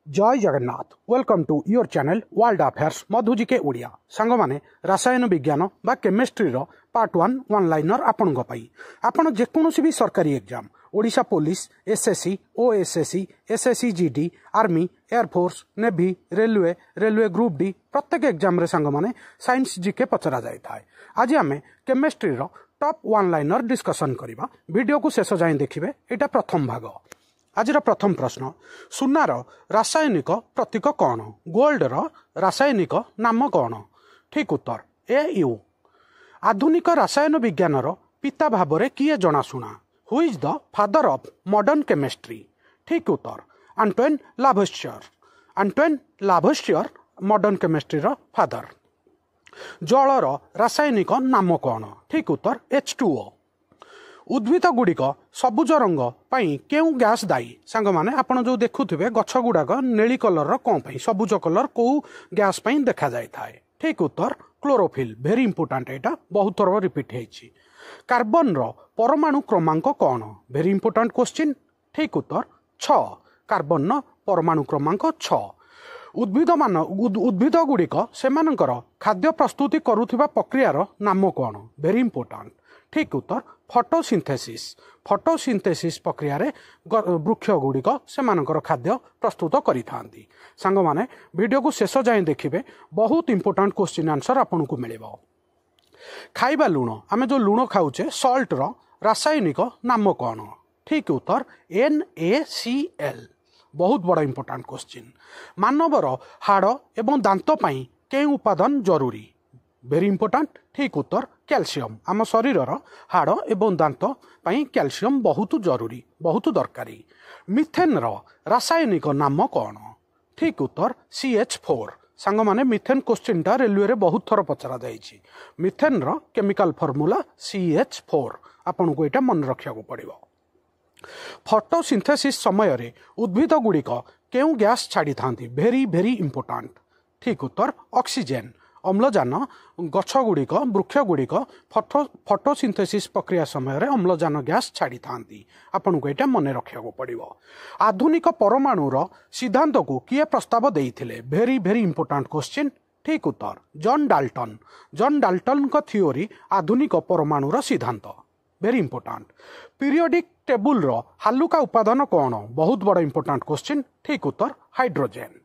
जय Jagannath welcome to your channel world affairs मधुजिके Odia song माने रसायन विज्ञान बा केमिस्ट्री रो पार्ट 1 लाइनर आपण आपण जेकोसी भी सरकारी exam Odisha police SSC OSSC SSC GD army air force navy railway railway group D प्रत्येक एग्जाम रे सांग माने साइंस जीके पचरा जाय थाए। आज आमे केमिस्ट्री रो टॉप 1 लाइनर डिस्कशन करिबा। वीडियो को शेष जाय देखिबे। एटा प्रथम भाग। आज प्रथम प्रश्न, सुनार रासायनिक प्रतीक कौन? गोल्ड रासायनिक नाम कौन? ठीक उत्तर ए यू। आधुनिक रसायन विज्ञान पिता भाव में किए जनाशुना? Who is the father of modern chemistry? ठीक उत्तर Antoine Lavoisier. Antoine Lavoisier modern chemistry father. जलर रासायनिक नाम कौन? ठीक उत्तर H2O। उद्भिद गुड़िक सबुज रंग केउ गैस दायी? सांग माने आपण जो देखुथिबे गछ गुड़ाक नेली कलर कौन पाई सबुज कलर को गैस पाई देखा जाय थाए? ठीक उत्तर क्लोरोफिल। वेरी इंपोर्टेंट, एटा बहुत थर रिपीट हेछि। कार्बन रो परमाणु क्रमांक कौन? Very important question. ठीक उत्तर 6। कार्बन रो परमाणु क्रमांक 6। उद्भिद गुड़िक सेमानकर खाद्य प्रस्तुति करुथिबा प्रक्रियार नाम कौन? Very important. ठीक उत्तर फोटोसिंथेसिस। फोटोसिंथेसिस प्रक्रिया रे वृक्ष गुड़िक सेमानकर खाद्य प्रस्तुत करि थांती। सांग माने वीडियो को शेष जाए देखिबे। बहुत इंपोर्टेंट क्वेश्चन आंसर आपन को मिलेबो। खाइबा लुण, आमे जो लुण खाउचे सॉल्ट रो रासायनिक नाम कौन? ठीक उत्तर NaCl। बहुत बड़ा इंपोर्टेंट क्वेश्चन। मानवर हाड़ एवं दांत पई के उपादान जरूरी? Very important. ठीक उत्तर कैल्शियम। आम शरीर हाड़ एवं दांत पई कैल्शियम बहुत जरूरी, बहुत दरकारी। मिथेन रो रासायनिक नाम कौन? ठीक उत्तर CH4। सांग माने मिथेन क्वेश्चन टा रेलवे रे बहुत थर पचरा जाइछि। मिथेन रो केमिकल फार्मूला CH4। आपन को एटा मन रखिया को पड़िबो। फोटोसिंथेसिस समय रे उद्भिद गुड़िक केउ गैस छाड़ी थांती? Very very important. ठीक उत्तर ऑक्सीजन। अम्लजान गछ गुड़िक वृक्ष गुड़िक फोटोसिंथेसिस प्रक्रिया समय अम्लजान गैस छाड़ी थांती। आपन को एटा मन रखिया को पड़िबो। आधुनिक परमाणुर सिद्धांत को किए प्रस्ताव देइथिले? Very very important question. ठीक उत्तर जॉन डाल्टन। जॉन डाल्टन का थ्योरी आधुनिक परमाणुर सिद्धांत। Very important. पीरियोडिक टेबुल रो हालुका उपादान कौन? बहुत बड़ा इंपोर्टेंट क्वेश्चन। ठीक उत्तर हाइड्रोजन।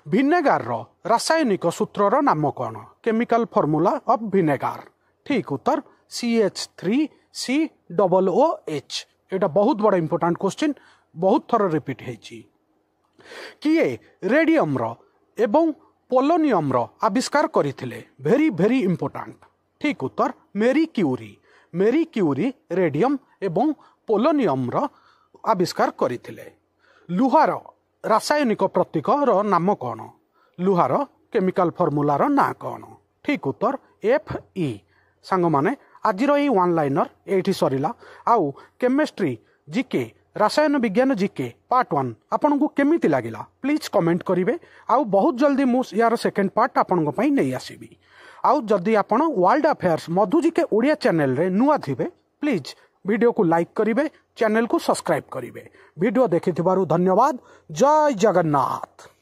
विनेगार रो रासायनिक सूत्रर नाम कौन? Chemical formula of vinegar. ठीक उत्तर CH3COOH। एटा बहुत बड़ा इंपोर्टेंट क्वेश्चन, बहुत थर रिपीट हेछि। किए रेडियम रो एवं पोलोनियम रो आविष्कार करिथिले? Very very important. ठीक उत्तर Marie Curie. Marie Curie radium एवं पोलोनियम रो आविष्कार करिथिले। लुहार रासायनिक प्रतीक रो नाम कौन? लुहार केमिकल फार्मूला रो ना कौन? ठीक उत्तर Fe। सांग माने आज रो 1 लाइनर एठी सरीला। आउ केमिस्ट्री जीके रसायन विज्ञान जीके पार्ट 1 आपन को केमिति लागिला प्लीज कमेंट करिवे। आउ बहुत जल्दी मु यार सेकंड पार्ट आपन को पई नै आसीबी। आउ जल्दी आपन वर्ल्ड अफेयर्स मधुजिके ओडिया चैनल रे नुआ थिबे प्लीज वीडियो को लाइक करिवे, चैनल को सब्सक्राइब करिवे। वीडियो देखिथिबारु धन्यवाद। जय जगन्नाथ।